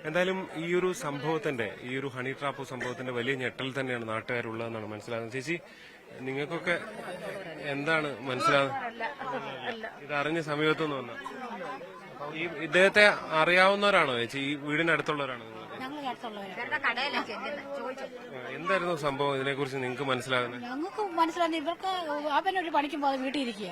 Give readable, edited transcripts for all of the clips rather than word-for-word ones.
എന്തായാലും ഈ ഒരു സംഭവത്തിന്റെ ഈ ഒരു ഹണി ട്രാപ്പ് സംഭവത്തിന്റെ വലിയ ഞെട്ടൽ തന്നെയാണ് നാട്ടുകാരുള്ളതെന്നാണ് മനസ്സിലാകുന്നത്. ചേച്ചി, നിങ്ങൾക്കൊക്കെ എന്താണ് മനസ്സിലാകുന്നത്? ഇത് അറിഞ്ഞ സമീപത്തുനിന്ന് വന്ന ഈ ഇദ്ദേഹത്തെ അറിയാവുന്നവരാണോ ചേച്ചി? ഈ വീടിനടുത്തുള്ളവരാണോ? എന്തായിരുന്നു സംഭവം? ഇതിനെക്കുറിച്ച് നിങ്ങൾക്ക് മനസ്സിലാകുന്നത്? ഞങ്ങൾക്ക് മനസ്സിലാകുന്നത് ഇവർക്ക് അവനൊരു പണിക്കും പോകാതെ വീട്ടിൽ ഇരിക്കുക.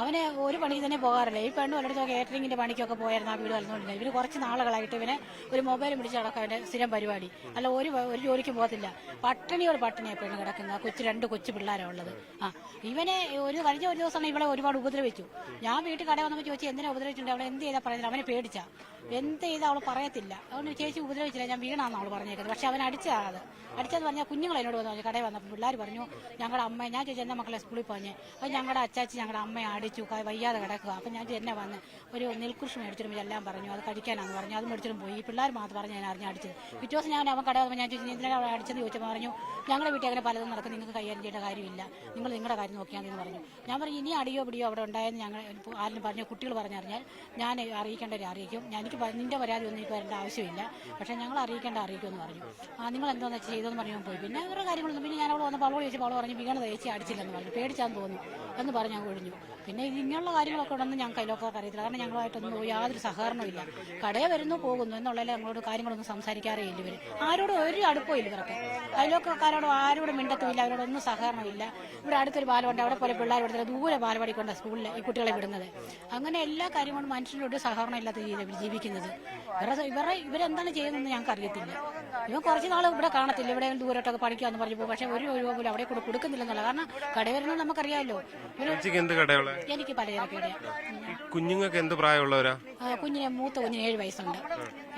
അവനെ ഒരു പണിക്ക് തന്നെ പോകാറില്ല. ഈ പെണ്ണു വല്ലയിടത്തും കേറ്ററിംഗിന്റെ പണിക്കൊക്കെ പോയായിരുന്നു ആ വീട് വളർന്നുകൊണ്ടിരുന്നത്. ഇവര് കുറച്ച് നാളുകളായിട്ട് ഇവനെ ഒരു മൊബൈൽ പിടിച്ച് നടക്കുക അവന്റെ സ്ഥിരം പരിപാടി. അല്ല ഒരു ജോലിക്ക് പോകത്തില്ല. പട്ടിണിയോട് പട്ടിണിയാണ് പെണ്ണ് കിടക്കുന്നത്. രണ്ട് കൊച്ചു പിള്ളേരാണ് ഉള്ളത്. ഇവനെ കഴിഞ്ഞ ഒരു ദിവസമാണ് ഇവളെ ഒരുപാട് ഉപദ്രവിച്ചു. ഞാൻ വീട്ടിൽ കട വന്നപ്പോൾ ചോദിച്ചു എന്തിനാ ഉപദ്രവിച്ചിട്ടുണ്ട്, അവളെ എന്ത് ചെയ്താൽ പറയുന്നില്ല. അവനെ പേടിച്ചാ എന്ത് ചെയ്താൽ അവൾ പറയത്തില്ല. അതുകൊണ്ട് ചേച്ചി ഉപദ്രവിച്ചില്ല, ഞാൻ വീണാന്ന് അവൾ പറഞ്ഞേക്കുന്നത്. പക്ഷെ അവൻ അടിച്ചത് പറഞ്ഞാൽ കുഞ്ഞുങ്ങൾ എന്നോട് വന്നു കടയിൽ വന്നപ്പോൾ പിള്ളേർ പറഞ്ഞു ഞങ്ങളുടെ അമ്മ. ഞാൻ ചോദിച്ചു എന്നെ മക്കളെ സ്കൂളിൽ പോഞ്ഞ്. അപ്പം ഞങ്ങളുടെ അച്ചാച്ചി ഞങ്ങളുടെ അമ്മയെ അടിച്ചു, വയ്യാതെ കിടക്കുക. അപ്പം ഞാൻ എന്നെ വന്ന് ഒരു നെൽകൃഷി മേടിച്ചിടുമ്പോൾ എല്ലാം പറഞ്ഞു അത് കടിക്കാനാന്ന് പറഞ്ഞു. അത് മേടിച്ചിട്ടും പോയി. ഈ പിള്ളേർ മാത്രം പറഞ്ഞു ഞാൻ അറിഞ്ഞ് അടിച്ചത്. പിറ്റേ ദിവസം ഞാൻ അവൻ കടയിൽ വന്നപ്പോൾ ഞാൻ ചോദിച്ചു എന്തിനാണ് അവളെ അടിച്ചെന്ന് ചോദിച്ചപ്പോൾ പറഞ്ഞു ഞങ്ങളുടെ വീട്ടിൽ അങ്ങനെ പലതും നടക്കും, നിങ്ങൾക്ക് കൈകാര്യം ചെയ്യേണ്ട കാര്യമില്ല, നിങ്ങൾ നിങ്ങളുടെ കാര്യം നോക്കിയാൽ എന്ന് പറഞ്ഞു. ഞാൻ പറഞ്ഞു ഇനി അടിയോ പിടിയോ അവിടെ ഉണ്ടായെന്ന് ഞങ്ങൾ ആരും പറഞ്ഞു കുട്ടികൾ പറഞ്ഞറിഞ്ഞാൽ ഞാൻ അറിയിക്കേണ്ടവരെ അറിയിക്കും. എനിക്ക് നിന്റെ പരാതി ഒന്നും ഇപ്പോൾ വരേണ്ട ആവശ്യമില്ല, പക്ഷേ ഞങ്ങൾ അറിയിക്കുമെന്ന് പറഞ്ഞു. നിങ്ങൾ എന്താണെന്ന് വെച്ചാൽ ചെയ്തെന്ന് പറഞ്ഞു പോയി. പിന്നെ വേറെ കാര്യങ്ങളൊന്നും. പിന്നെ ഞാൻ അവൾ വന്നപ്പോൾ അവളോട് ചോദിച്ചപ്പോൾ അവൾ പറഞ്ഞു വീണത് ചേച്ചി അടിച്ചില്ലെന്ന് പറഞ്ഞു, പേടിച്ചാന്ന് തോന്നുന്നു എന്ന് പറഞ്ഞ് ഞാൻ ഒഴിഞ്ഞു. പിന്നെ ഇങ്ങനെയുള്ള കാര്യങ്ങളൊക്കെ ഉണ്ടെന്ന് ഞങ്ങൾക്ക് അയൽവക്കർക്ക് അറിയത്തില്ല. കാരണം ഞങ്ങളുമായിട്ടൊന്നും യാതൊരു സഹകരണവും ഇല്ല. കടയിൽ വരുന്നു പോകുന്നു എന്നുള്ളതിൽ ഞങ്ങളോട് കാര്യങ്ങളൊന്നും സംസാരിക്കാറേ ഇല്ല. ഇവർ ആരോടും ഒരു അടുപ്പവും ഇല്ല. ഇവർക്ക് അയൽവക്കക്കാരോടും ആരോടും മിണ്ടത്തുമില്ല, അവരോടൊന്നും സഹകരണമില്ല. ഇവിടെ അടുത്തൊരു ബാലമുണ്ട്, അവിടെ പോലെ പിള്ളേർ എടുത്തില്ല ദൂരെ ബാലവാടിക്കൊണ്ട് സ്കൂളിൽ ഈ കുട്ടികളെ വിടുന്നത്. അങ്ങനെ എല്ലാ കാര്യങ്ങളും മനുഷ്യരോട് സഹകരണം ഇല്ലാത്ത രീതിയിൽ ജീവിക്കുന്നത്. ഇവരെന്താണ് ചെയ്യുന്നതെന്ന് ഞങ്ങൾക്ക് അറിയത്തില്ല. ഇവൻ കുറച്ച് നാൾ ഇവിടെ കാണത്തില്ല, ഇവിടെ ദൂരോട്ടൊക്കെ പഠിക്കാന്ന് പറഞ്ഞു പോകും. പക്ഷെ ഒരു രൂപ പോലും അവിടെ കൊടുക്കുന്നില്ലെന്നുള്ള. കാരണം കട വരുന്നത് നമുക്കറിയാമല്ലോ. എനിക്ക് പലചരക്കട. കുഞ്ഞുങ്ങൾക്ക് എന്ത് പ്രായമുള്ളവരാ? മൂത്ത കുഞ്ഞിന് 7 വയസ്സുണ്ട്,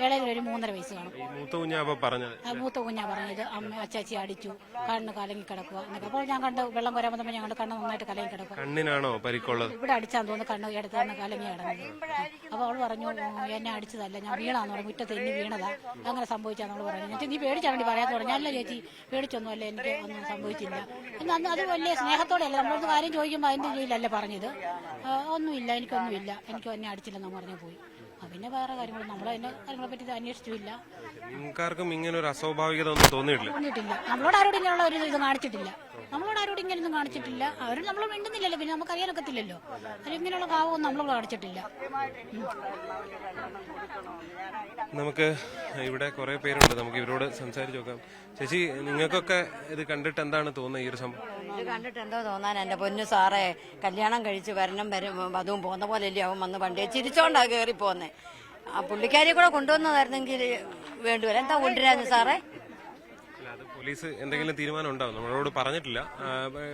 ഇളയതിനൊരു 3.5 വയസ്സ് കാണും. മൂത്ത കുഞ്ഞാ പറഞ്ഞത് അമ്മ അച്ചാച്ചി അടിച്ചു, കണ്ണ് കലങ്ങി കിടക്കുക എന്നൊക്കെ. അപ്പോൾ ഞാൻ കണ്ട് വെള്ളം കോരാൻ വന്നപ്പോൾ ഞങ്ങളുടെ കണ്ണ് നന്നായിട്ട് കലങ്ങി കിടക്കുക. കണ്ണിനാണോ പരിക്കുള്ളത്? ഇവിടെ അടിച്ചാന്ന് തോന്നുന്നു, കണ്ണ് എടുത്ത് കണ്ണ് കലങ്ങി കിടന്നത്. അപ്പോൾ അവൾ പറഞ്ഞു എന്നെ അടിച്ചതല്ല, ഞാൻ വീണാന്ന് പറഞ്ഞു, മുറ്റത്ത് എന്നെ വീണതാ, അങ്ങനെ സംഭവിച്ചാന്ന് അവൾ പറഞ്ഞു. എന്നിട്ട് നീ പേടിച്ചാൽ വേണ്ടി പറയാത്ത പറഞ്ഞു. അല്ല ചേച്ചി പേടിച്ചൊന്നും അല്ല, എനിക്ക് ഒന്നും സംഭവിച്ചില്ല എന്ന്. അന്ന് അത് വലിയ സ്നേഹത്തോടെ അല്ല, നമ്മളൊരു കാര്യം ചോദിക്കുമ്പോൾ അതിന്റെ ജയിലല്ല പറഞ്ഞത്. ഒന്നുമില്ല, എനിക്കൊന്നുമില്ല, എനിക്ക് എന്നെ അടിച്ചില്ലെന്ന് പറഞ്ഞു പോയി. പിന്നെ വേറെ കാര്യങ്ങൾ നമ്മൾ അതിന്റെ കാര്യങ്ങളെ പറ്റി അന്വേഷിച്ചില്ല. നിങ്ങൾക്കാർക്കും ഇങ്ങനെ ഒരു അസ്വാഭാവികത ഒന്നും തോന്നിയിട്ടില്ല? നമ്മളോട് ആരോടും ഇങ്ങനെയുള്ള ഒരു ഇത് കാണിച്ചിട്ടില്ല. നമ്മളോട് ആരോടും ഇങ്ങനെയൊന്നും കാണിച്ചിട്ടില്ല. അവരും നമ്മൾ മിണ്ടുന്നില്ലല്ലോ, പിന്നെ നമുക്ക് അറിയാനൊക്കത്തില്ലല്ലോ. അതിങ്ങനെയുള്ള ഭാവമൊന്നും നമ്മളോട് കാണിച്ചിട്ടില്ല. നമുക്ക് ഇവിടെ കുറെ പേരുണ്ട്, നമുക്ക് ഇവരോട് സംസാരിച്ചു നോക്കാം. ചേച്ചി, നിങ്ങൾക്കൊക്കെ ഇത് കണ്ടിട്ട് എന്താണ് തോന്നുന്നത്? ഈ ഒരു സംഭവം ഇത് കണ്ടിട്ട് എന്തോ തോന്നാൻ, എന്റെ പൊന്നു സാറേ, കല്യാണം കഴിച്ച് വരണം അതും പോന്ന പോലെയല്ലേ അവൻ വന്ന് വണ്ടിയെ ചിരിച്ചോണ്ടാ കയറി പോന്നെ. ആ പുള്ളിക്കാരിയെ കൂടെ കൊണ്ടുവന്നതായിരുന്നെങ്കിൽ വേണ്ടുവരാ. എന്താ കൊണ്ടുവരാന്ന് സാറേ? പോലീസ് എന്തെങ്കിലും തീരുമാനം ഉണ്ടാവും, നമ്മളോട് പറഞ്ഞിട്ടില്ല.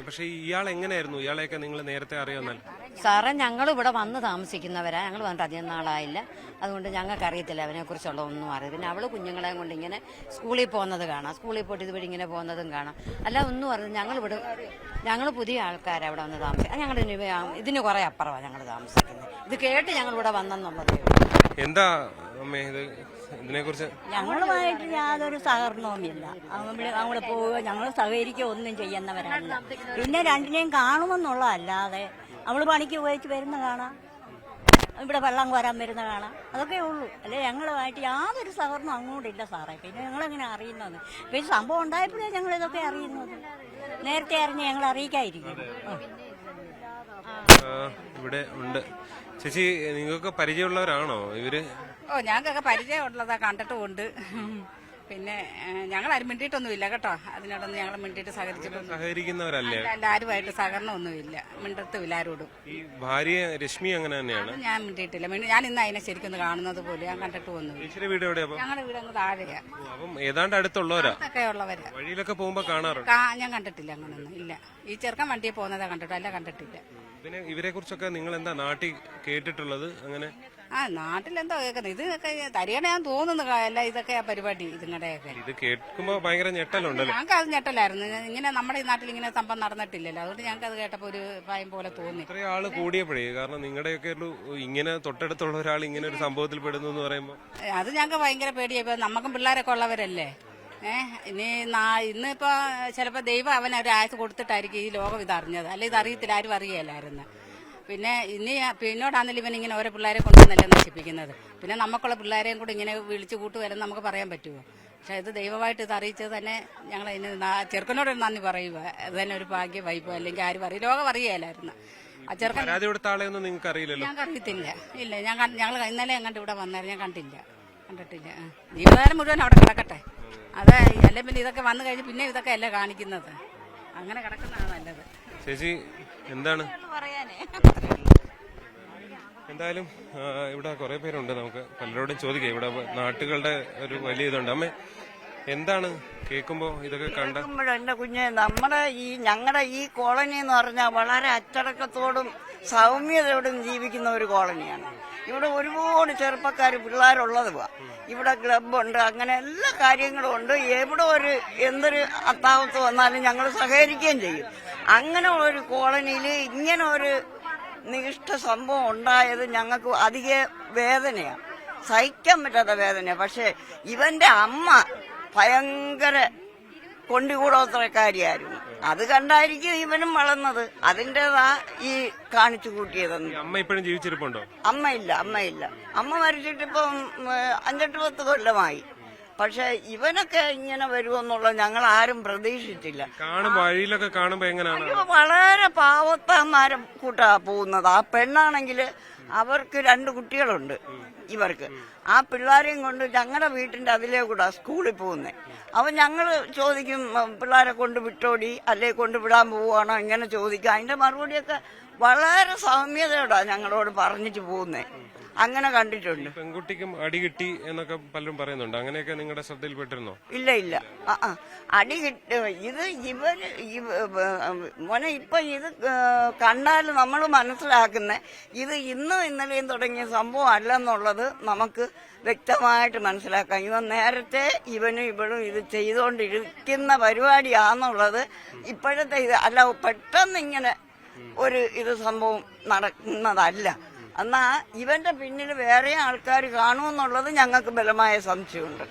പക്ഷെ ഇയാൾ എങ്ങനെയായിരുന്നു? ഇയാളെയൊക്കെ നിങ്ങൾ നേരത്തെ അറിയാമെന്നാൽ? സാറേ, ഞങ്ങൾ ഇവിടെ വന്ന് താമസിക്കുന്നവരാ. ഞങ്ങൾ വന്നിട്ട് അധികം നാളായില്ല, അതുകൊണ്ട് ഞങ്ങൾക്ക് അറിയത്തില്ല അവനെ കുറിച്ചുള്ള ഒന്നും അറിയാം. പിന്നെ അവള് കുഞ്ഞുങ്ങളെ കൊണ്ട് ഇങ്ങനെ സ്കൂളിൽ പോകുന്നത് കാണാം, സ്കൂളിൽ പോയിട്ട് ഇതുവഴി ഇങ്ങനെ പോകുന്നതും കാണാം. അല്ല ഒന്നും അറിയാം. ഞങ്ങൾ പുതിയ ആൾക്കാരാണ് ഇവിടെ വന്ന് താമസിക്കുക. ഞങ്ങളുടെ ഇതിന് കുറെ അപ്പുറമാണ് ഞങ്ങൾ താമസിക്കുന്നത്. ഇത് കേട്ട് ഞങ്ങൾ ഇവിടെ വന്നെന്നുള്ളതേ. എന്താ അമ്മേ ഇത് ഇതിനെക്കുറിച്ച്? ഞങ്ങളുമായിട്ട് യാതൊരു സഹകരണവുമില്ല. അവിടെ പോവുക, ഞങ്ങൾ സഹകരിക്കുക ഒന്നും ചെയ്യുന്നവരല്ല. പിന്നെ രണ്ടിനെയും കാണുമെന്നുള്ളതല്ലാതെ അവള് പണിക്ക് പോയിട്ട് വരുന്ന കാണാം, ഇവിടെ വെള്ളം കോരാൻ വരുന്ന കാണാം, അതൊക്കെ ഉള്ളൂ. അല്ലെ ഞങ്ങളുമായിട്ട് യാതൊരു സഹകരണം അങ്ങോട്ടില്ല സാറേ. പിന്നെ ഞങ്ങളെങ്ങനെ അറിയുന്നത്? പിന്നെ സംഭവം ഉണ്ടായപ്പോഴേ ഞങ്ങൾ ഇതൊക്കെ അറിയുന്നത്. നേരത്തെ അറിഞ്ഞ് ഞങ്ങൾ അറിയിക്കാതിരിക്കും. ഇവിടെ ഉണ്ട്. ചേച്ചി, നിങ്ങൾക്ക് പരിചയമുള്ളവരാണോ ഇവര്? ഞങ്ങൾക്കൊക്കെ പരിചയമുള്ളതാ, കണ്ടിട്ടുമുണ്ട്. പിന്നെ ഞങ്ങളാരും മിണ്ടിയിട്ടൊന്നുമില്ല കേട്ടോ. അതിനോടൊന്നും ഞങ്ങൾ മിണ്ടിയിട്ട് സഹകരിക്കുന്നവരല്ലേ? ആരുമായിട്ട് സഹകരണമൊന്നുമില്ല, മിണ്ടത്തുമില്ല ആരോടും. ഈ ഭാര്യ രശ്മി അങ്ങനെ തന്നെയാണ്? ഞാൻ മിണ്ടിയിട്ടില്ല. ഞാൻ ഇന്ന് അതിനെ ശരിക്കും കാണുന്നത് പോലെ ഞാൻ കണ്ടിട്ട് വന്നു. വീട് എവിടെയാ? ഞങ്ങളുടെ വീട് അങ്ങ് താഴെയാ. അപ്പം ഏതാണ്ട് അടുത്തുള്ളവരാ? ഒക്കെ ഉള്ളവരാ. വഴിയിലൊക്കെ പോകുമ്പോ കാണാറുണ്ട്? ഞാൻ കണ്ടിട്ടില്ല അങ്ങനൊന്നും ഇല്ല. ഈ ചെറുക്കൻ വണ്ടിയെ പോകുന്നതാ കണ്ടിട്ടു, അല്ല കണ്ടിട്ടില്ല. പിന്നെ ഇവരെ കുറിച്ചൊക്കെ നിങ്ങൾ എന്താ നാട്ടിൽ കേട്ടിട്ടുള്ളത്? അങ്ങനെ നാട്ടിലെന്തോ കേൾക്കുന്നത് ഇതൊക്കെ തരികണയാൻ തോന്നുന്നു. അല്ല ഇതൊക്കെ പരിപാടി ഇതുങ്ങളുടെയൊക്കെ ഇത് കേൾക്കുമ്പോ ഭയങ്കര ഞെട്ടലുണ്ടല്ലോ. ഞങ്ങൾക്ക് അത് ഞെട്ടലായിരുന്നു. ഇങ്ങനെ നമ്മുടെ ഈ നാട്ടിൽ ഇങ്ങനെ സംഭവം നടന്നിട്ടില്ലല്ലോ, അതുകൊണ്ട് ഞങ്ങൾക്ക് അത് കേട്ടപ്പോ ഒരു ഭയം പോലെ തോന്നി. ഇത്രയും ആള് കൂടിയപ്പോഴേ, കാരണം നിങ്ങളുടെയൊക്കെ ഇങ്ങനെ തൊട്ടടുത്തുള്ള ഒരാൾ ഇങ്ങനെ ഒരു സംഭവത്തിൽ പെടുന്നു എന്ന് പറയുമ്പോ അത് ഞങ്ങൾക്ക് ഭയങ്കര പേടിയായി. നമുക്കും പിള്ളേരൊക്കെ ഉള്ളവരല്ലേ. ഇന്നിപ്പോ ചിലപ്പോ ദൈവം അവൻ ഒരു ആയുസ് കൊടുത്തിട്ടായിരിക്കും ഈ ലോകം ഇതറിഞ്ഞത്. അല്ലെ ഇതറിയത്തില്ല, ആരും അറിയലായിരുന്നു. പിന്നെ ഇനി പിന്നോടാണെങ്കിലും ഇവൻ ഇങ്ങനെ ഓരോ പിള്ളേരെ കൊണ്ടുവന്നല്ലേ നശിപ്പിക്കുന്നത്. പിന്നെ നമുക്കുള്ള പിള്ളേരെയും കൂടി ഇങ്ങനെ വിളിച്ചു കൂട്ടുവരെന്ന് നമുക്ക് പറയാൻ പറ്റുമോ? പക്ഷെ ഇത് ദൈവമായിട്ട് ഇത് അറിയിച്ചത് തന്നെ ഞങ്ങൾ അതിന് ചെറുക്കനോട് നന്ദി പറയുക. അത് തന്നെ ഒരു ഭാഗ്യമായിപ്പോ, അല്ലെങ്കിൽ ആരും പറയും, ലോകം അറിയാലായിരുന്നു. ആ ചെറുക്കൻ പരാതി കൊടുത്ത ആളെയൊന്നും നിങ്ങൾക്ക് അറിയില്ലല്ലോ. ഞങ്ങൾക്ക് അറിയത്തില്ല. ഇല്ല, ഞങ്ങൾ ഇന്നലെ എങ്ങാണ്ട് ഇവിടെ വന്നായിരുന്നു, ഞാൻ കണ്ടിട്ടില്ല. ജീവിതകാലം മുഴുവൻ അവിടെ കിടക്കട്ടെ. അത് അല്ലെ പിന്നെ ഇതൊക്കെ വന്നു കഴിഞ്ഞ് പിന്നെ ഇതൊക്കെ അല്ലേ കാണിക്കുന്നത്. അങ്ങനെ കിടക്കുന്നതാണ് നല്ലത്. ചേച്ചി എന്താണ് എന്തായാലും ഇവിടെ കുറെ പേരുണ്ട്, നമുക്ക് പലരോടും ചോദിക്കാം. ഇവിടെ നാട്ടുകളുടെ ഒരു വലിയ ഇതുണ്ട്. അമ്മ എന്താണ് കേൾക്കുമ്പോ ഇതൊക്കെ എന്റെ കുഞ്ഞെ, ഞങ്ങളുടെ ഈ കോളനി എന്ന് പറഞ്ഞാൽ വളരെ അച്ചടക്കത്തോടും സൗമ്യതയോടും ജീവിക്കുന്ന ഒരു കോളനിയാണ്. ഇവിടെ ഒരുപാട് ചെറുപ്പക്കാർ പിള്ളേരുള്ളത്. ഇവിടെ ക്ലബുണ്ട്, അങ്ങനെ എല്ലാ കാര്യങ്ങളും ഉണ്ട്. എവിടെ എന്തൊരു അത്താവത്ത് വന്നാലും ഞങ്ങൾ സഹകരിക്കുകയും ചെയ്യും. അങ്ങനെ ഒരു കോളനിയിൽ ഇങ്ങനെ ഒരു നികിഷ്ട സംഭവം ഉണ്ടായത് ഞങ്ങൾക്ക് അധിക വേദനയാണ്, സഹിക്കാൻ പറ്റാത്ത വേദനയാണ്. പക്ഷെ ഇവന്റെ അമ്മ ഭയങ്കര കൊണ്ടുകൂടോത്രക്കാരിയായിരുന്നു. അത് കണ്ടായിരിക്കും ഇവനും വളർന്നത്. അതിൻ്റെതാ ഈ കാണിച്ചു കൂട്ടിയതെന്ന്. അമ്മ ഇപ്പോഴും ജീവിച്ചിരിപ്പുണ്ടോ? അമ്മയില്ല. അമ്മ മരിച്ചിട്ടിപ്പം 5-10 കൊല്ലമായി. പക്ഷെ ഇവനൊക്കെ ഇങ്ങനെ വരുമെന്നുള്ളത് ഞങ്ങൾ ആരും പ്രതീക്ഷിച്ചില്ല. വഴിയിലൊക്കെ കാണുമ്പോ എങ്ങനെയാണ്? വളരെ പാവത്തന്മാരെ കൂട്ടാ പോകുന്നത്. ആ പെണ്ണാണെങ്കിൽ അവർക്ക് 2 കുട്ടികളുണ്ട് ഇവർക്ക്. ആ പിള്ളേരെയും കൊണ്ട് ഞങ്ങളുടെ വീട്ടിന്റെ അതിലേ കൂടാ സ്കൂളിൽ പോകുന്നത്. അപ്പൊ ഞങ്ങൾ ചോദിക്കും, പിള്ളേരെ കൊണ്ട് വിട്ടോടി, അല്ലെ കൊണ്ട് വിടാൻ പോവുകയാണോ, ഇങ്ങനെ ചോദിക്കും. അതിന്റെ മറുപടിയൊക്കെ വളരെ സൗമ്യതയോടാ ഞങ്ങളോട് പറഞ്ഞിട്ട് പോകുന്നേ. അങ്ങനെ കണ്ടിട്ടുണ്ട്. പെൺകുട്ടിക്കും അടി കിട്ടി എന്നൊക്കെ പലരും പറയുന്നുണ്ട്. അങ്ങനെയൊക്കെ നിങ്ങളുടെ ശ്രദ്ധയിൽപ്പെട്ടിരുന്നോ? ഇല്ല. അടി കിട്ടി. മോനെ ഇപ്പൊ ഇത് കണ്ടാൽ നമ്മൾ മനസ്സിലാക്കുന്ന ഇത് ഇന്നും ഇന്നലെയും തുടങ്ങിയ സംഭവം അല്ലെന്നുള്ളത് നമുക്ക് വ്യക്തമായിട്ട് മനസ്സിലാക്കാം. ഇവൻ നേരത്തെ ഇവനും ഇവളും ഇത് ചെയ്തുകൊണ്ടിരിക്കുന്ന പരിപാടിയാന്നുള്ളത് ഇപ്പോഴത്തെ ഇത് അല്ല, പെട്ടെന്ന് ഇങ്ങനെ ഇത് സംഭവം നടക്കുന്നതല്ല. എന്നാ ഇവന്റെ പിന്നിൽ വേറെ ആൾക്കാർ കാണുമെന്നുള്ളത് ഞങ്ങൾക്ക് ബലമായ സംശയമുണ്ട്.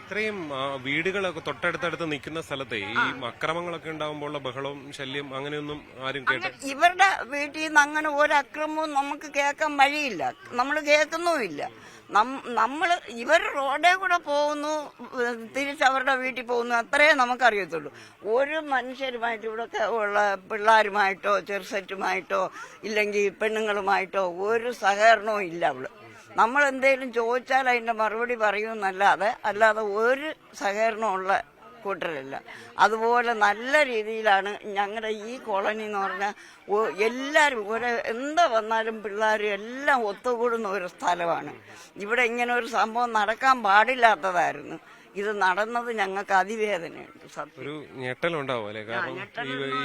ഇത്രയും വീടുകളൊക്കെ തൊട്ടടുത്തടുത്ത് നിൽക്കുന്ന സ്ഥലത്തെ ഈ അക്രമങ്ങളൊക്കെ ഉണ്ടാകുമ്പോൾ ബഹളവും ശല്യം അങ്ങനെയൊന്നും ആരും ഇവരുടെ വീട്ടിൽ നിന്ന് അങ്ങനെ ഒരു അക്രമവും നമുക്ക് കേൾക്കാൻ വഴിയില്ല, നമ്മൾ കേൾക്കുന്നുമില്ല. ഇവർ റോഡേ കൂടെ പോകുന്നു, തിരിച്ചവരുടെ വീട്ടിൽ പോകുന്നു, അത്രേ നമുക്കറിയത്തുള്ളൂ. ഒരു മനുഷ്യരുമായിട്ട് ഇവിടെ ഉള്ള പിള്ളേരുമായിട്ടോ ചെറുസെറ്റുമായിട്ടോ ഇല്ലെങ്കിൽ പെണ്ണുങ്ങളുമായിട്ടോ ഒരു സഹകരണവും ഇല്ല. നമ്മൾ എന്തെങ്കിലും ചോദിച്ചാൽ അതിന്റെ മറുപടി പറയുമെന്നല്ലാതെ ഒരു സഹകരണമുള്ള കൂട്ടരല്ല. അതുപോലെ നല്ല രീതിയിലാണ് ഞങ്ങളുടെ ഈ കോളനി എന്ന് പറഞ്ഞാൽ എല്ലാവരും എന്താ വന്നാലും പിള്ളേർ എല്ലാം ഒത്തുകൂടുന്ന ഒരു സ്ഥലമാണ്. ഇവിടെ ഇങ്ങനെ ഒരു സംഭവം നടക്കാൻ പാടില്ലാത്തതായിരുന്നു. ഇത് നടന്നത് ഞങ്ങൾക്ക് അതിവേദനയുണ്ട്. ഒരു ഞെട്ടലുണ്ടാവും അല്ലെ? കാരണം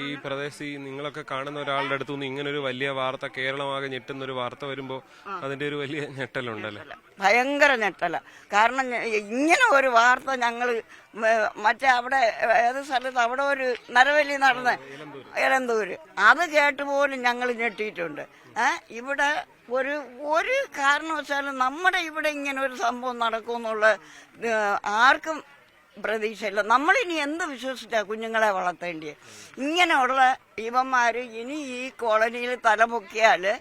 ഈ പ്രദേശത്ത് നിങ്ങളൊക്കെ കാണുന്ന ഒരാളുടെ അടുത്തുനിന്ന് ഇങ്ങനെ ഒരു വലിയ വാർത്ത, കേരളമാകെ ഞെട്ടുന്ന ഒരു വാർത്ത വരുമ്പോ അതിന്റെ ഒരു വലിയ ഞെട്ടലുണ്ടല്ലേ? ഭയങ്കര ഞെട്ടല. കാരണം ഇങ്ങനെ ഒരു വാർത്ത ഞങ്ങൾ മറ്റേ അവിടെ ഏത് സ്ഥലത്ത് അവിടെ ഒരു നരവലി നടന്ന എലന്തൂര് അത് കേട്ടുപോലും ഞങ്ങൾ ഞെട്ടിയിട്ടുണ്ട്. ഇവിടെ ഒരു കാരണവശാലും നമ്മുടെ ഇവിടെ ഇങ്ങനെ ഒരു സംഭവം നടക്കുമെന്നുള്ള ആർക്കും പ്രതീക്ഷയില്ല. നമ്മളിനി എന്ത് വിശ്വസിച്ചാ കുഞ്ഞുങ്ങളെ വളർത്തേണ്ടിയെ? ഇങ്ങനെയുള്ള ഇവന്മാര് ഇനി ഈ കോളനിയിൽ തലപൊക്കിയാല്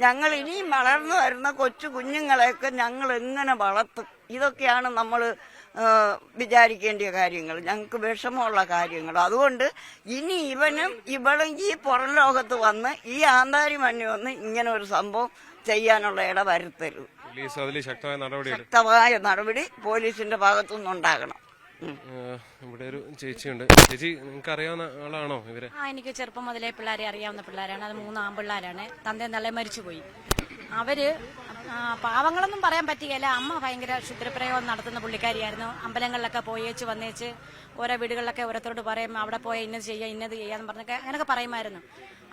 ഞങ്ങൾ ഇനിയും വളർന്നു വരുന്ന കൊച്ചു കുഞ്ഞുങ്ങളെയൊക്കെ ഞങ്ങൾ എങ്ങനെ വളർത്തും? ഇതൊക്കെയാണ് നമ്മൾ വിചാരിക്കേണ്ട കാര്യങ്ങൾ, ഞങ്ങൾക്ക് വിഷമമുള്ള കാര്യങ്ങൾ. അതുകൊണ്ട് ഇനി ഇവനും ഇവളും ഈ പുറം ലോകത്ത് വന്ന് ഈ ആന്താരി മണ്ണി വന്ന് ഇങ്ങനെ ഒരു സംഭവം ചെയ്യാനുള്ള ഇട വരുത്തരുത്. ശക്തമായ നടപടി പോലീസിന്റെ ഭാഗത്തുനിന്നുണ്ടാകണം. ഇവിടെ ഒരു ചേച്ചിയുണ്ട്. ചേച്ചി, നിങ്ങൾക്ക് അറിയാവുന്ന ആളാണോ ഇവരെ? എനിക്ക് ചെറുപ്പം മുതലേ പിള്ളേരെ അറിയാവുന്ന പിള്ളേരാണ്. അത് 3 ആൺപിള്ളേരാണ്. തന്തയും തള്ളയും മരിച്ചുപോയി. അവര് പാവങ്ങളൊന്നും പറയാൻ പറ്റുകയില്ല. അമ്മ ഭയങ്കര ക്ഷുദ്രപ്രയോഗം നടത്തുന്ന പുള്ളിക്കാരിയായിരുന്നു. അമ്പലങ്ങളിലൊക്കെ പോയേച്ച് വന്നേച്ച് ഓരോ വീടുകളിലൊക്കെ ഓരോരുത്തരോട് പറയും, അവിടെ പോയാൽ ഇന്നത് ചെയ്യുക ഇന്നത് ചെയ്യാന്ന് പറഞ്ഞൊക്കെ അങ്ങനെയൊക്കെ പറയുമായിരുന്നു.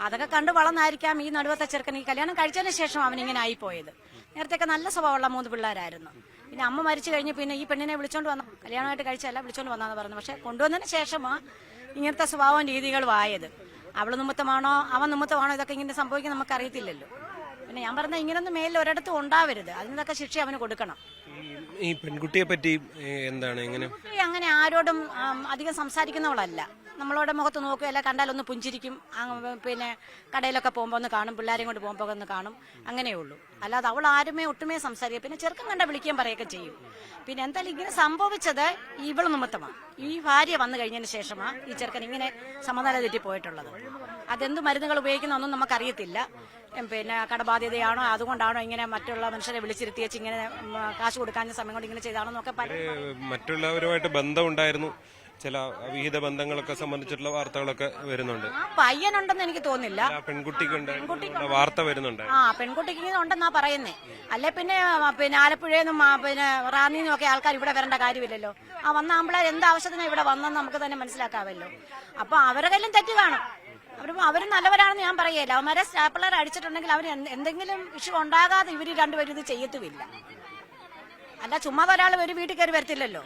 അതൊക്കെ കണ്ടു വളർന്നായിരിക്കാം ഈ നടുവത്തെ ചെറുക്കൻ ഈ കല്യാണം കഴിച്ചതിന് ശേഷം അവനിങ്ങനെ ആയിപ്പോയത്. നേരത്തെയൊക്കെ നല്ല സ്വഭാവമുള്ള 3 പിള്ളേരായിരുന്നു. പിന്നെ അമ്മ മരിച്ചു കഴിഞ്ഞ് പിന്നെ ഈ പെണ്ണിനെ വിളിച്ചോണ്ട് വന്ന, കല്യാണമായിട്ട് കഴിച്ചല്ല വിളിച്ചോണ്ട് വന്നാന്ന് പറഞ്ഞു. പക്ഷെ കൊണ്ടുവന്നതിന് ശേഷമാ ഇങ്ങനത്തെ സ്വഭാവം രീതികളും ആയത്. അവള് നിമിത്തമാണോ അവൻ നിമിത്തമാണോ ഇതൊക്കെ ഇങ്ങനെ സംഭവിക്കാൻ നമുക്ക് അറിയത്തില്ലല്ലോ. പിന്നെ ഞാൻ പറഞ്ഞ ഇങ്ങനൊന്നും മേലിൽ ഒരിടത്തും ഉണ്ടാവരുത്. അതിനൊക്കെ ശിക്ഷ അവന് കൊടുക്കണം. ഈ പെൺകുട്ടിയെ പറ്റി എന്താണ്? അങ്ങനെ ആരോടും അധികം സംസാരിക്കുന്നവളല്ല. നമ്മളോട് മുഖത്ത് നോക്കുകയല്ല, കണ്ടാലൊന്ന് പുഞ്ചിരിക്കും. പിന്നെ കടയിലൊക്കെ പോകുമ്പോൾ ഒന്ന് കാണും, പിള്ളേരെയും കൊണ്ട് പോകുമ്പോൾ ഒന്ന് കാണും, അങ്ങനെയേ ഉള്ളൂ. അല്ലാതെ അവൾ ആരുമേ ഒട്ടുമേ സംസാരിക്കുക. പിന്നെ ചെറുക്കം കണ്ട വിളിക്കുകയും പറയുകയൊക്കെ ചെയ്യും. പിന്നെ എന്തായാലും ഇങ്ങനെ സംഭവിച്ചത് ഇവൾ നിമിത്തമാണ്. ഈ ഭാര്യ വന്നു കഴിഞ്ഞതിന് ശേഷമാണ് ഈ ചെറുക്കൻ ഇങ്ങനെ സമാധാന തെറ്റി പോയിട്ടുള്ളത്. അതെന്ത് മരുന്നുകൾ ഉപയോഗിക്കുന്നൊന്നും നമുക്കറിയത്തില്ല. പിന്നെ കടബാധ്യതയാണോ അതുകൊണ്ടാണോ ഇങ്ങനെ മറ്റുള്ള മനുഷ്യരെ വിളിച്ചിരുത്തി വെച്ച് ഇങ്ങനെ കാശ് കൊടുക്കാൻ സമയം കൊണ്ട് ഇങ്ങനെ ചെയ്താണോ എന്നൊക്കെ മറ്റുള്ളവരുമായിട്ട് ബന്ധമുണ്ടായിരുന്നു, ചില വിഹിത ബന്ധങ്ങളൊക്കെ സംബന്ധിച്ചിട്ടുള്ള വാർത്തകളൊക്കെ വരുന്നുണ്ട്. ആ പയ്യനുണ്ടെന്ന് എനിക്ക് തോന്നുന്നില്ല. പെൺകുട്ടിക്ക് വാർത്ത വരുന്നുണ്ട്. പെൺകുട്ടിക്ക് ഉണ്ടെന്നാ പറയുന്നേ. അല്ലെ പിന്നെ ആലപ്പുഴയെന്നും പിന്നെ റാന്നിന്നും ഒക്കെ ആൾക്കാർ ഇവിടെ വരേണ്ട കാര്യമില്ലല്ലോ. വന്ന ആമ്പിളാർ എന്ത് ആവശ്യത്തിനാണ് ഇവിടെ വന്നെന്ന് നമുക്ക് തന്നെ മനസ്സിലാക്കാമല്ലോ. അപ്പൊ അവരുടെ കയ്യിലും തെറ്റ് കാണും. അവരും നല്ലവരാണെന്ന് ഞാൻ പറയല്ല. അവന്മാരെ സ്റ്റാപ്പിളർ അടിച്ചിട്ടുണ്ടെങ്കിൽ അവർ എന്തെങ്കിലും ഇഷ്യൂ ഉണ്ടാകാതെ ഇവര് രണ്ടുപേരും ഇത് ചെയ്യത്തുമില്ല. അല്ല ചുമ്മാതെ ഒരാൾ ഒരു വീട്ടിൽ കയറി വരത്തില്ലല്ലോ.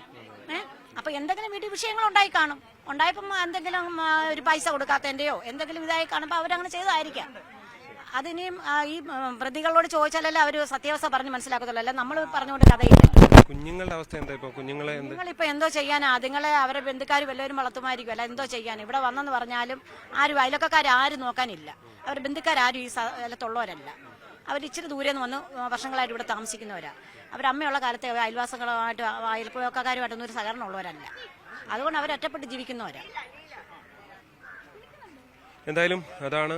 അപ്പൊ എന്തെങ്കിലും വീട്ടിൽ വിഷയങ്ങൾ ഉണ്ടായി കാണും. ഉണ്ടായപ്പം എന്തെങ്കിലും ഒരു പൈസ കൊടുക്കാത്തതിന്റെയോ എന്തെങ്കിലും ഇതായി കാണുമ്പോൾ അവരങ്ങനെ ചെയ്തതായിരിക്കാം. അതിനിയും ഈ പ്രതികളോട് ചോദിച്ചാലല്ലേ അവര് സത്യാവസ്ഥ പറഞ്ഞ് മനസ്സിലാക്കത്തുള്ളൂ. അല്ല നമ്മൾ പറഞ്ഞുകൊണ്ട് കഥയില്ല. കുഞ്ഞുങ്ങളുടെ അവസ്ഥ എന്താ ഇപ്പൊ? നിങ്ങളിപ്പോ എന്തോ ചെയ്യാനാ? അതുങ്ങളെ അവരെ ബന്ധുക്കാർ വല്ലവരും വളർത്തുമായിരിക്കും. അല്ല എന്തോ ചെയ്യാൻ? ഇവിടെ വന്നെന്ന് പറഞ്ഞാലും ആരും അയലൊക്കാരും നോക്കാനില്ല. അവരുടെ ബന്ധുക്കാരും ഈ സ്ഥലത്തുള്ളവരല്ല. അവർ ഇച്ചിരി ദൂരെ നിന്ന് വന്ന് വർഷങ്ങളായിട്ട് ഇവിടെ താമസിക്കുന്നവരാ. അവരമ്മയുള്ള കാലത്തെ അയൽവാസികളുമായിട്ട് അയൽപ്പക്കാരുമായിട്ടൊന്നും ഒരു സഹകരണം ഉള്ളവരല്ല. അതുകൊണ്ട് അവർ ഒറ്റപ്പെട്ട് ജീവിക്കുന്നവരാ. എന്തായാലും അതാണ്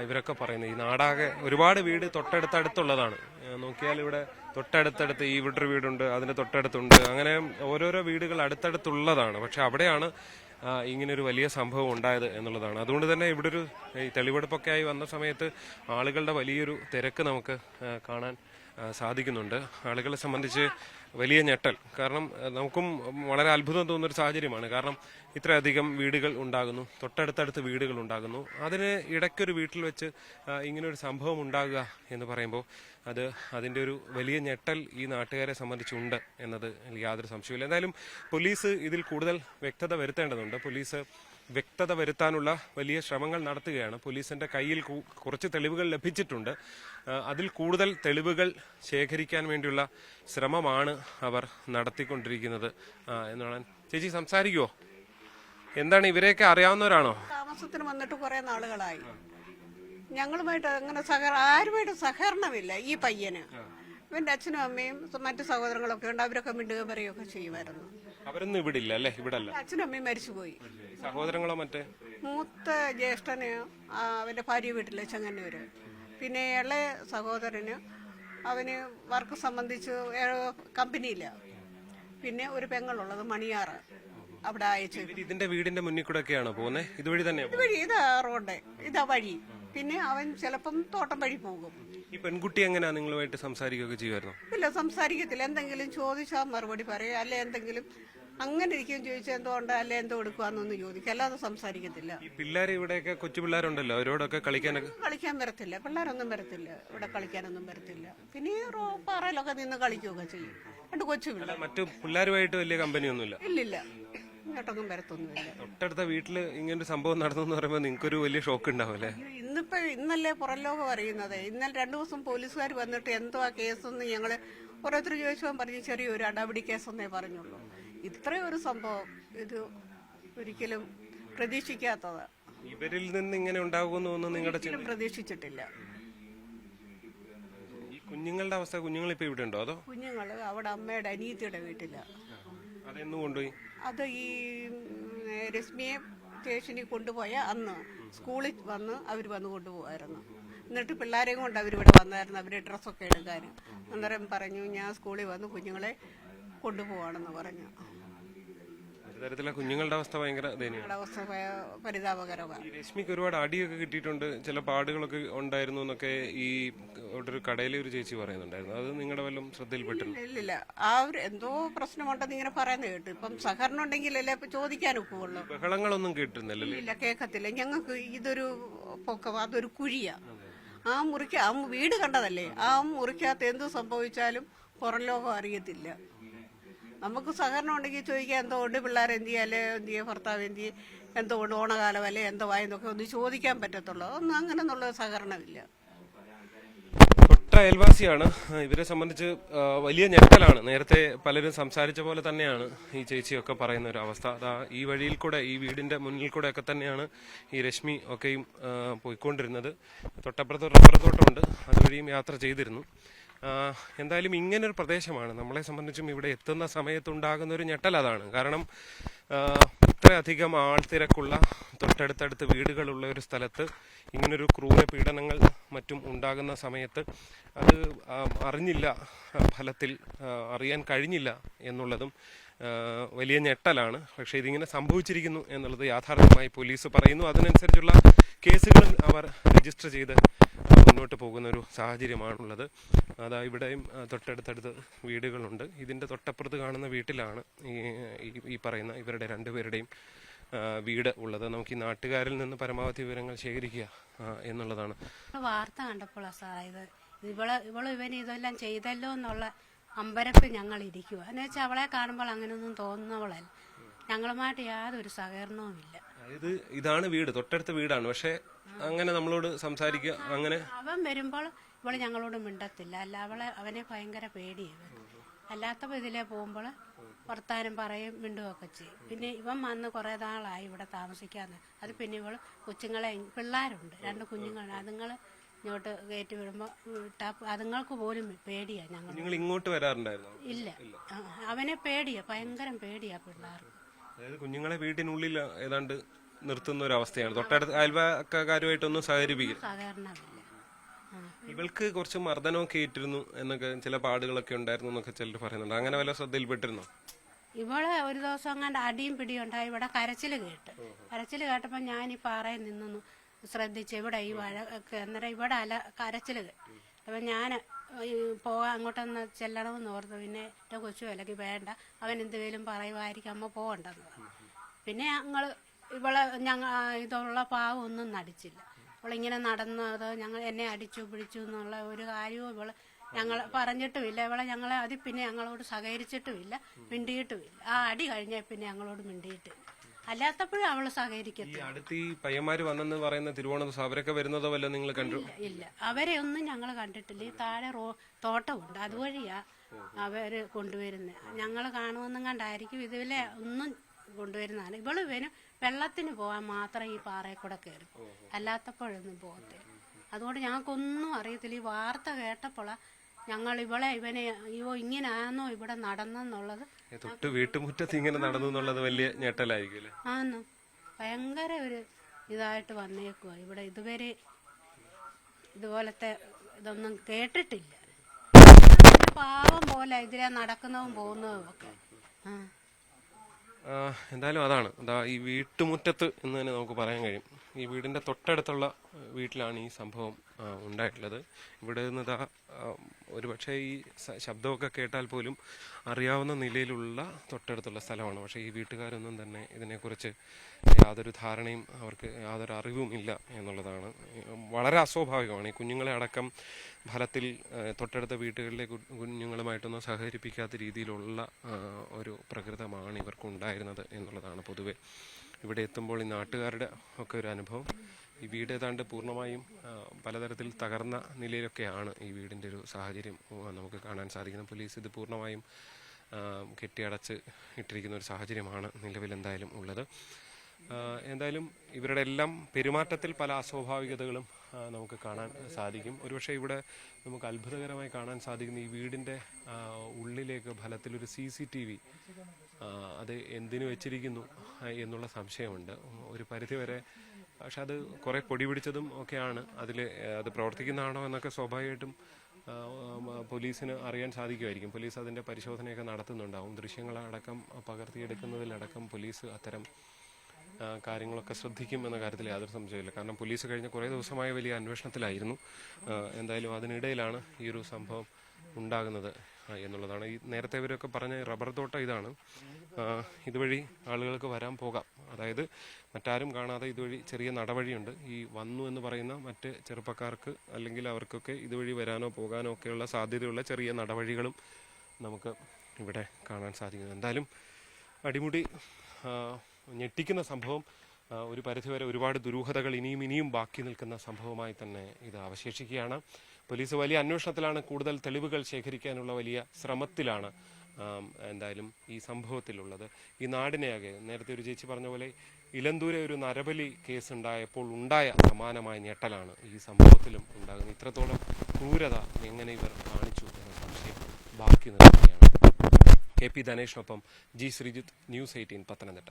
ഇവരൊക്കെ പറയുന്നത്. ഈ നാടാകെ ഒരുപാട് വീട് തൊട്ടടുത്തടുത്തുള്ളതാണ്. നോക്കിയാൽ ഇവിടെ തൊട്ടടുത്തടുത്ത് ഇവിടെ ഒരു വീടുണ്ട്, അതിന്റെ തൊട്ടടുത്തുണ്ട്, അങ്ങനെ ഓരോരോ വീടുകൾ അടുത്തടുത്തുള്ളതാണ്. പക്ഷെ അവിടെയാണ് ഇങ്ങനൊരു വലിയ സംഭവം ഉണ്ടായത് എന്നുള്ളതാണ്. അതുകൊണ്ട് തന്നെ ഇവിടെ ഒരു ഈ തെളിവെടുപ്പൊക്കെ ആയി വന്ന സമയത്ത് ആളുകളുടെ വലിയൊരു തിരക്ക് നമുക്ക് കാണാൻ സാധിക്കുന്നുണ്ട്. ആളുകളെ സംബന്ധിച്ച് വലിയ ഞെട്ടൽ. കാരണം നമുക്കും വളരെ അത്ഭുതം തോന്നുന്നൊരു സാഹചര്യമാണ്. കാരണം ഇത്രയധികം വീടുകൾ ഉണ്ടാകുന്നു, തൊട്ടടുത്തടുത്ത് വീടുകൾ ഉണ്ടാകുന്നു. അതിന് ഇടയ്ക്കൊരു വീട്ടിൽ വെച്ച് ഇങ്ങനൊരു സംഭവം ഉണ്ടാകുക എന്ന് പറയുമ്പോൾ അതിൻ്റെ ഒരു വലിയ ഞെട്ടൽ ഈ നാട്ടുകാരെ സംബന്ധിച്ചുണ്ട് എന്നത് യാതൊരു സംശയമില്ല. എന്തായാലും പോലീസ് ഇതിൽ കൂടുതൽ വ്യക്തത വരുത്തേണ്ടതുണ്ട്. പോലീസ് വ്യക്തത വരുത്താനുള്ള വലിയ ശ്രമങ്ങൾ നടത്തുകയാണ്. പോലീസിന്റെ കയ്യിൽ കുറച്ച് തെളിവുകൾ ലഭിച്ചിട്ടുണ്ട്. അതിൽ കൂടുതൽ തെളിവുകൾ ശേഖരിക്കാൻ വേണ്ടിയുള്ള ശ്രമമാണ് അവർ നടത്തിക്കൊണ്ടിരിക്കുന്നത് എന്നാണ്. ചേച്ചി സംസാരിക്കുവോ? എന്താണ്, ഇവരെയൊക്കെ അറിയാവുന്നവരാണോ? താമസത്തിന് വന്നിട്ട് കുറെ നാളുകളായി. ഞങ്ങളുമായിട്ട് അങ്ങനെ ആരുമായിട്ട് സഹകരണമില്ല. ഈ പയ്യന് ഇവന്റെ അച്ഛനും അമ്മയും മറ്റു സഹോദരങ്ങളൊക്കെ ഉണ്ട്. അവരൊക്കെ മിണ്ടുകയും പറയുകയൊക്കെ ചെയ്യുമായിരുന്നു. അവരൊന്നും ഇവിടെ ഇല്ല അല്ലേ? ഇവിടെ അല്ല. അച്ഛനും അമ്മയും മരിച്ചുപോയി. സഹോദരങ്ങളോ? മറ്റേ മൂത്ത ജ്യേഷ്ഠന് അവന്റെ ഭാര്യ വീട്ടില് ചെങ്ങന്നൂര്. പിന്നെ ഇളയ സഹോദരന് അവന് വർക്ക് സംബന്ധിച്ച് കമ്പനിയില്ല. പിന്നെ ഒരു പെങ്ങളുള്ളത് മണിയാറ്, അവിടെ അയച്ചു. ഇതിന്റെ വീടിന്റെ മുന്നിൽ കൂടെ ഒക്കെയാണോ പോകുന്നത്? ഇതുവഴി തന്നെ? ഇതുവഴി ഇതാ റോഡ്, ഇതാ വഴി. പിന്നെ അവൻ ചിലപ്പം തോട്ടം വഴി പോകും. ഈ പെൺകുട്ടി എങ്ങനെയാ നിങ്ങളുമായിട്ട് സംസാരിക്കുകയൊക്കെ ചെയ്യുമായിരുന്നു? ഇല്ല, സംസാരിക്കത്തില്ല. എന്തെങ്കിലും ചോദിച്ചാൽ മറുപടി പറയും. അല്ലെ എന്തെങ്കിലും അങ്ങനെ ഇരിക്കും. ചോദിച്ചാൽ എന്തുകൊണ്ട് അല്ലെ എന്തോ എടുക്കുവാന്നൊന്നും ചോദിക്കും. അല്ലാതെ സംസാരിക്കത്തില്ല. ഈ പിള്ളേർ ഇവിടെയൊക്കെ കൊച്ചു പിള്ളേരുണ്ടല്ലോ, അവരോടൊക്കെ കളിക്കാൻ വരത്തില്ല. പിള്ളേരൊന്നും വരത്തില്ല ഇവിടെ, കളിക്കാനൊന്നും വരത്തില്ല. പിന്നെ ഈ പാറയിലൊക്കെ നിന്ന് കളിക്കുകയൊക്കെ ചെയ്യും. രണ്ട് കൊച്ചു പിള്ളേർ. മറ്റു പിള്ളേരുമായിട്ട് വലിയ കമ്പനിയൊന്നുമില്ല? ഇല്ലില്ല, ഇങ്ങോട്ടൊന്നും വരത്തൊന്നുമില്ല. തൊട്ടടുത്ത വീട്ടില് ഇങ്ങനൊരു സംഭവം നടന്നു പറയുമ്പോൾ നിങ്ങൾക്കൊരു വലിയ ഷോക്ക് ഉണ്ടാവും അല്ലേ? ഇന്നല്ലേ പുറം ലോകം അറിയുന്നത്. ഇന്നലെ 2 ദിവസം പോലീസുകാർ വന്നിട്ട് എന്തോ ആ കേസെന്ന് ഞങ്ങള് ഓരോരുത്തർ ചോദിച്ചപ്പോൾ പറഞ്ഞു ചെറിയൊരു അടപടി കേസെന്നേ പറഞ്ഞുള്ളൂ. ഇത്രയും ഒരു സംഭവം ഇത് ഒരിക്കലും പ്രതീക്ഷിക്കാത്തത്. ഇവരിൽ നിന്ന് ഇങ്ങനെ ഉണ്ടാകുമെന്നൊന്നും നിങ്ങളുടെ പ്രതീക്ഷിച്ചിട്ടില്ല. ഈ കുഞ്ഞുങ്ങളുടെ അവസ്ഥ, കുഞ്ഞുങ്ങളിപ്പോ ഇവിടെ ഉണ്ടോ? അതോ കുഞ്ഞുങ്ങള് അവിടെ അമ്മയുടെ അനിയത്തിയുടെ വീട്ടില. അതെന്ന് കൊണ്ടുപോയി? അത് ഈ രശ്മിയെ സ്റ്റേഷനിൽ കൊണ്ടുപോയ അന്ന് സ്കൂളിൽ വന്ന് അവർ വന്ന് കൊണ്ടുപോകായിരുന്നു. എന്നിട്ട് പിള്ളേരെയും കൊണ്ട് അവരിവിടെ വന്നായിരുന്നു, അവരുടെ ഡ്രസ്സൊക്കെ എടുക്കാൻ. അന്നേരം പറഞ്ഞു ഞാൻ സ്കൂളിൽ വന്ന് കുഞ്ഞുങ്ങളെ കൊണ്ടുപോവാണെന്ന് പറഞ്ഞു. കുഞ്ഞുങ്ങളുടെ അവസ്ഥ ഭയങ്കര അവസ്ഥ പരിതാപകരമാണ്. രശ്മിക്ക് ഒരുപാട് അടിയൊക്കെ കിട്ടിയിട്ടുണ്ട്, ചില പാടുകളൊക്കെ ഉണ്ടായിരുന്നു എന്നൊക്കെ ഈ ഒരു കടയിലെ ഒരു ചേച്ചി പറയുന്നുണ്ടായിരുന്നു. അത് നിങ്ങളുടെ വല്ലതും ശ്രദ്ധയിൽപ്പെട്ടില്ല? ഇല്ലില്ല, ആ ഒരു എന്തോ പ്രശ്നമുണ്ടെന്ന് ഇങ്ങനെ പറയുന്നത് കേട്ടു. ഇപ്പം സഹകരണം ഉണ്ടെങ്കിലല്ലേ ചോദിക്കാൻ ഒക്കുള്ളൂ. ബഹളങ്ങളൊന്നും കേട്ടിരുന്നില്ലല്ലോ? ഇല്ല, കേൾക്കത്തില്ല. ഞങ്ങൾക്ക് ഇതൊരു പൊക്കം, അതൊരു കുഴിയാ. ആ വീട് കണ്ടതല്ലേ, ആ മുറിക്കകത്ത് എന്ത് സംഭവിച്ചാലും പുറം ലോകം അറിയത്തില്ല. നമുക്ക് സഹകരണം ഉണ്ടെങ്കിൽ ചോദിക്കാൻ എന്തോ ഉണ്ട്, പിള്ളേർ എന്ത് ചെയ്യാല്ലേ, എന്ത് ചെയ്യുക, ഭർത്താവ് എന്ത് ചെയ്യും, എന്തോ ഉണ്ട്, ഓണകാലം അല്ലേ, എന്തോ ആയെന്നൊക്കെ ഒന്ന് ചോദിക്കാൻ പറ്റത്തുള്ളൂ. ഒന്നും അങ്ങനെയൊന്നുള്ള സഹകരണമില്ല. തൊട്ട അയൽവാസിയാണ്. ഇവരെ സംബന്ധിച്ച് വലിയ ഞെട്ടലാണ്. നേരത്തെ പലരും സംസാരിച്ച പോലെ തന്നെയാണ് ഈ ചേച്ചിയൊക്കെ പറയുന്ന ഒരു അവസ്ഥ. അതാ ഈ വഴിയിൽ കൂടെ, ഈ വീടിന്റെ മുന്നിൽ കൂടെ ഒക്കെ തന്നെയാണ് ഈ രശ്മി ഒക്കെയും പോയിക്കൊണ്ടിരുന്നത്. തൊട്ടപ്പുറത്ത് റബ്ബർ തോട്ടമുണ്ട്, അതുവഴിയും യാത്ര ചെയ്തിരുന്നു. എന്തായാലും ഇങ്ങനൊരു പ്രദേശമാണ് നമ്മളെ സംബന്ധിച്ചും ഇവിടെ എത്തുന്ന സമയത്തുണ്ടാകുന്ന ഒരു ഞെട്ടൽ അതാണ്. കാരണം ഇത്രയധികം ആൾത്തിരക്കുള്ള തൊട്ടടുത്തടുത്ത് വീടുകളുള്ള ഒരു സ്ഥലത്ത് ഇങ്ങനൊരു ക്രൂര പീഡനങ്ങൾ മറ്റും ഉണ്ടാകുന്ന സമയത്ത് അത് അറിഞ്ഞില്ല, ഫലത്തിൽ അറിയാൻ കഴിഞ്ഞില്ല എന്നുള്ളതും വലിയ ഞെട്ടലാണ്. പക്ഷേ ഇതിങ്ങനെ സംഭവിച്ചിരിക്കുന്നു എന്നുള്ളത് യാഥാർത്ഥ്യമായി പോലീസ് പറയുന്നു. അതിനനുസരിച്ചുള്ള കേസുകളും അവർ രജിസ്റ്റർ ചെയ്ത് മുന്നോട്ട് പോകുന്ന ഒരു സാഹചര്യമാണുള്ളത്. അതാ ഇവിടെയും തൊട്ടടുത്തടുത്ത് വീടുകളുണ്ട്. ഇതിൻ്റെ തൊട്ടപ്പുറത്ത് കാണുന്ന വീട്ടിലാണ് ഈ പറയുന്ന ഇവരുടെ രണ്ടുപേരുടെയും വീട് ഉള്ളത്. നമുക്ക് ഈ നാട്ടുകാരിൽ നിന്ന് പരമാവധി വിവരങ്ങൾ ശേഖരിക്കുക എന്നുള്ളതാണ്. വാർത്ത കണ്ടപ്പോൾ സാറേ ഇവന് ഇതെല്ലാം ചെയ്തല്ലോ എന്നുള്ള അമ്പരപ്പ് ഞങ്ങൾ ഇരിക്കുക. എന്ന് വെച്ചാൽ അവളെ കാണുമ്പോൾ അങ്ങനെയൊന്നും തോന്നുന്നവളല്ല. ഞങ്ങളുമായിട്ട് യാതൊരു സഹകരണവും ഇല്ല. അതായത് ഇതാണ് വീട്, തൊട്ടടുത്ത വീടാണ്. പക്ഷെ അങ്ങനെ നമ്മളോട് സംസാരിക്കുക, അങ്ങനെ അവൻ വരുമ്പോൾ ഇവള് ഞങ്ങളോട് മിണ്ടത്തില്ല. അല്ല അവനെ ഭയങ്കര പേടിയാണ്. അല്ലാത്തപ്പോൾ ഇതിലേ പോകുമ്പോൾ വർത്താനം പറയും, മിണ്ടുകയൊക്കെ ചെയ്യും. പിന്നെ ഇവൻ വന്ന് കുറെ നാളായി ഇവിടെ താമസിക്കാന്ന്. അത് പിന്നെ ഇവള് കൊച്ചുങ്ങളെ, പിള്ളേരുണ്ട്, 2 കുഞ്ഞുങ്ങൾ, അതുങ്ങൾ ഇങ്ങോട്ട് കയറ്റി വിടുമ്പോൾ അതുങ്ങൾക്ക് പോലും പേടിയാ. നിങ്ങൾ ഇങ്ങോട്ട് വരാറുണ്ടായിരുന്നു? ഇല്ല, അവനെ പേടിയാ, ഭയങ്കര പേടിയാ പിള്ളേർക്ക്. അതായത് കുഞ്ഞുങ്ങളെ വീട്ടിനുള്ളിൽ ഏതാണ്ട് നിർത്തുന്ന ഒരു അവസ്ഥയാണ്. തൊട്ടടുത്ത് അയൽവക്കക്കാരുമായിട്ടൊന്നും സഹകരണമില്ല. ഇവൾക്ക് കുറച്ച് മർദ്ദനമൊക്കെ ഏറ്റിരുന്നു എന്നൊക്കെ ചില പാടുകളൊക്കെ ഉണ്ടായിരുന്നു എന്നൊക്കെ ചിലർ പറയുന്നുണ്ട്. അങ്ങനെ വല്ല ശ്രദ്ധയിൽപ്പെട്ടിരുന്നോ? ഇവളെ ഒരു ദിവസം അങ്ങാണ്ട് അടിയും പിടിയും ഉണ്ടായി. ഇവിടെ കരച്ചില് കേട്ടപ്പോൾ ഞാൻ ഈ പാറയിൽ നിന്നു ശ്രദ്ധിച്ച് ഇവിടെ ഈ വഴക്ക്. അന്നേരം ഇവിടെ കരച്ചില് കേട്ടു. അപ്പം ഞാൻ അങ്ങോട്ടൊന്ന് ചെല്ലണമെന്ന് ഓർത്തു. പിന്നെ എൻ്റെ കൊച്ചു വിലക്ക് വേണ്ട, അവൻ എന്തെങ്കിലും പറയുമായിരിക്കും, അമ്മ പോകണ്ടെന്ന് പറഞ്ഞു. പിന്നെ ഇതുള്ള പാവം ഒന്നും നടിച്ചില്ല. ഇവളിങ്ങനെ നടന്നത് എന്നെ അടിച്ചു പിടിച്ചു എന്നുള്ള ഒരു കാര്യവും ഞങ്ങൾ പറഞ്ഞിട്ടുമില്ല. ഞങ്ങളെ അതിൽ പിന്നെ ഞങ്ങളോട് സഹകരിച്ചിട്ടുമില്ല, മിണ്ടിയിട്ടുമില്ല. ആ അടി കഴിഞ്ഞാൽ പിന്നെ ഞങ്ങളോട് മിണ്ടിയിട്ടില്ല. അല്ലാത്തപ്പോഴും അവള് സഹകരിക്കത്തില്ല. അടുത്ത് ഈ പയ്യന്മാര് വന്നെന്ന് പറയുന്ന തിരുവോണദിവസം അവരൊക്കെ വരുന്നതോ വല്ല നിങ്ങൾ കണ്ടു? ഇല്ല, അവരെ ഒന്നും ഞങ്ങൾ കണ്ടിട്ടില്ല. ഈ താഴെ തോട്ടമുണ്ട്, അതുവഴിയാ അവര് കൊണ്ടുവരുന്നത്. ഞങ്ങൾ കാണുമെന്നും കണ്ടായിരിക്കും ഇതിലെ ഒന്നും കൊണ്ടുവരുന്നതാണ്. ഇവന് വെള്ളത്തിന് പോകാൻ മാത്രം ഈ പാറയിൽ കൂടെ കയറും, അല്ലാത്തപ്പോഴൊന്നും പോകത്തില്ല. അതുകൊണ്ട് ഞങ്ങൾക്കൊന്നും അറിയത്തില്ല. ഈ വാർത്ത കേട്ടപ്പോഴാ ഞങ്ങൾ ഇവനെ ഇങ്ങനാണോ ഇവിടെ നടന്നെന്നുള്ളത്. തൊട്ട് വീട്ടുമുറ്റത്ത് ഇങ്ങനെ നടന്നു എന്നുള്ളത് വലിയ ഞെട്ടലായിരിക്കും. ആന്ന് ഭയങ്കര ഒരു ഇതായിട്ട് വന്നേക്കുക. ഇവിടെ ഇതുവരെ ഇതുപോലത്തെ ഇതൊന്നും കേട്ടിട്ടില്ല. പാവം പോലെ ഇതിലെ നടക്കുന്നതും പോകുന്നതും ഒക്കെ. എന്തായാലും അതാണ് ഈ വീട്ടുമുറ്റത്ത് എന്ന് തന്നെ നമുക്ക് പറയാൻ കഴിയും. ഈ വീടിന്റെ തൊട്ടടുത്തുള്ള വീട്ടിലാണ് ഈ സംഭവം ഉണ്ടായിട്ടുള്ളത്. ഇവിടെ നിന്ന് ഒരുപക്ഷെ ഈ ശബ്ദമൊക്കെ കേട്ടാൽ പോലും അറിയാവുന്ന നിലയിലുള്ള തൊട്ടടുത്തുള്ള സ്ഥലമാണ്. പക്ഷേ ഈ വീട്ടുകാരൊന്നും തന്നെ ഇതിനെക്കുറിച്ച് യാതൊരു ധാരണയും, അവർക്ക് യാതൊരു അറിവും ഇല്ല എന്നുള്ളതാണ്. വളരെ അസ്വാഭാവികമാണ്. ഈ കുഞ്ഞുങ്ങളെ അടക്കം ഫലത്തിൽ തൊട്ടടുത്ത വീട്ടുകളിലെ കുഞ്ഞുങ്ങളുമായിട്ടൊന്നും സഹകരിപ്പിക്കാത്ത രീതിയിലുള്ള ഒരു പ്രകൃതമാണ് ഇവർക്കുണ്ടായിരുന്നത് എന്നുള്ളതാണ് പൊതുവെ ഇവിടെ എത്തുമ്പോൾ ഈ നാട്ടുകാരുടെ ഒക്കെ ഒരു അനുഭവം. ഈ വീട് ഏതാണ്ട് പൂർണ്ണമായും പലതരത്തിൽ തകർന്ന നിലയിലൊക്കെയാണ് ഈ വീടിൻ്റെ ഒരു സാഹചര്യം നമുക്ക് കാണാൻ സാധിക്കുന്നത്. പോലീസ് ഇത് പൂർണ്ണമായും കെട്ടിയടച്ച് ഇട്ടിരിക്കുന്ന ഒരു സാഹചര്യമാണ് നിലവിൽ എന്തായാലും ഉള്ളത്. എന്തായാലും ഇവരുടെ എല്ലാം പെരുമാറ്റത്തിൽ പല അസ്വാഭാവികതകളും നമുക്ക് കാണാൻ സാധിക്കും. ഒരുപക്ഷെ ഇവിടെ നമുക്ക് അത്ഭുതകരമായി കാണാൻ സാധിക്കുന്ന ഈ വീടിൻ്റെ ഉള്ളിലേക്ക് ഫലത്തിലൊരു CCTV അത് എന്തിനു വെച്ചിരിക്കുന്നു എന്നുള്ള സംശയമുണ്ട് ഒരു പരിധിവരെ. പക്ഷെ അത് കുറെ പൊടി പിടിച്ചതും ഒക്കെയാണ്. അത് പ്രവർത്തിക്കുന്നതാണോ എന്നൊക്കെ സ്വാഭാവികമായിട്ടും പോലീസിന് അറിയാൻ സാധിക്കുമായിരിക്കും. പോലീസ് അതിൻ്റെ പരിശോധനയൊക്കെ നടത്തുന്നുണ്ടാവും. ദൃശ്യങ്ങളടക്കം പകർത്തിയെടുക്കുന്നതിലടക്കം പോലീസ് അത്തരം കാര്യങ്ങളൊക്കെ ശ്രദ്ധിക്കും എന്ന കാര്യത്തിൽ യാതൊരു സംശയമില്ല. കാരണം പോലീസ് കഴിഞ്ഞ കുറേ ദിവസമായ വലിയ അന്വേഷണത്തിലായിരുന്നു. എന്തായാലും അതിനിടയിലാണ് ഈ ഒരു സംഭവം ഉണ്ടാകുന്നത് എന്നുള്ളതാണ്. ഈ നേരത്തെ ഇവരൊക്കെ പറഞ്ഞ റബ്ബർ തോട്ടം ഇതാണ്. ഇതുവഴി ആളുകൾക്ക് വരാൻ പോകാം. അതായത് മറ്റാരും കാണാതെ ഇതുവഴി ചെറിയ നടവഴിയുണ്ട്. ഈ വന്നു എന്ന് പറയുന്ന മറ്റ് ചെറുപ്പക്കാർക്ക് അല്ലെങ്കിൽ അവർക്കൊക്കെ ഇതുവഴി വരാനോ പോകാനോ ഒക്കെയുള്ള സാധ്യതയുള്ള ചെറിയ നടവഴികളും നമുക്ക് ഇവിടെ കാണാൻ സാധിക്കുന്നു. എന്തായാലും അടിമുടി ഞെട്ടിക്കുന്ന സംഭവം. ഒരു പരിധിവരെ ഒരുപാട് ദുരൂഹതകൾ ഇനിയും ബാക്കി നിൽക്കുന്ന സംഭവമായി തന്നെ ഇത് അവശേഷിക്കുകയാണ്. പോലീസ് വലിയ അന്വേഷണത്തിലാണ്, കൂടുതൽ തെളിവുകൾ ശേഖരിക്കാനുള്ള വലിയ ശ്രമത്തിലാണ് എന്തായാലും ഈ സംഭവത്തിലുള്ളത്. ഈ നാടിനെയാകെ, നേരത്തെ ഒരു ചേച്ചി പറഞ്ഞ പോലെ ഇലന്തൂരെ ഒരു നരബലി കേസ് ഉണ്ടായപ്പോൾ ഉണ്ടായ സമാനമായ ഞെട്ടലാണ് ഈ സംഭവത്തിലും ഉണ്ടാകുന്നത്. ഇത്രത്തോളം ക്രൂരത എങ്ങനെ ഇവർ കാണിച്ചു എന്ന സംശയം ബാക്കി നിൽക്കുകയാണ്. KP ധനേഷിനൊപ്പം G Sreejith, News 18 Pathanamthitta.